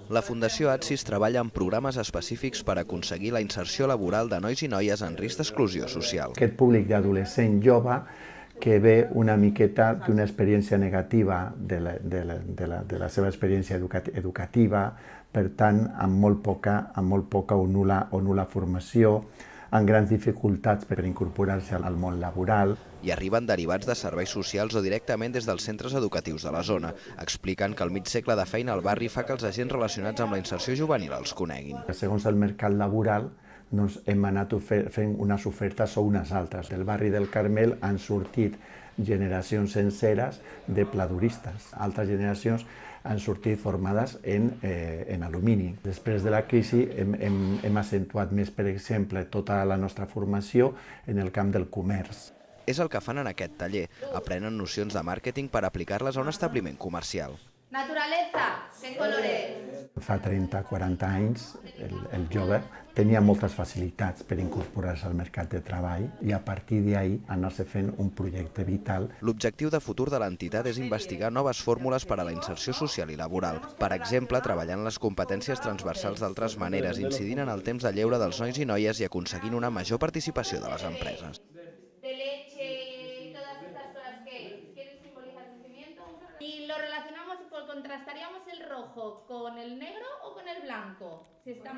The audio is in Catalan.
La Fundació ATSIS treballa en programes específics per aconseguir la inserció laboral de nois i noies en risc d'exclusió social. Aquest públic d'adolescent jove que ve una miqueta d'una experiència negativa de la seva experiència educativa, per tant, amb molt poca o nul·la formació, amb grans dificultats per incorporar-se al món laboral. I arriben derivats de serveis socials o directament des dels centres educatius de la zona. Expliquen que el mig segle de feina al barri fa que els agents relacionats amb la inserció juvenil els coneguin. Segons el mercat laboral, doncs hem anat fent unes ofertes o unes altres. Del barri del Carmel han sortit generacions senceres de pladuristes. Altres generacions han sortit formades en alumini. Després de la crisi hem accentuat més, per exemple, tota la nostra formació en el camp del comerç. És el que fan en aquest taller. Aprenen nocions de màrqueting per aplicar-les a un establiment comercial. Naturaleza, ¿qué colores? Fa 30-40 anys el jove tenia moltes facilitats per incorporar-se al mercat de treball i a partir d'ahir anar-se fent un projecte vital. L'objectiu de futur de l'entitat és investigar noves fórmules per a la inserció social i laboral. Per exemple, treballant les competències transversals d'altres maneres, incidint en el temps de lleure dels nois i noies i aconseguint una major participació de les empreses. De leche y todas estas cosas que simbolizan crecimiento. Y lo relacionamos, contrastaríamos el rojo con el negro o con el blanco. Si estamos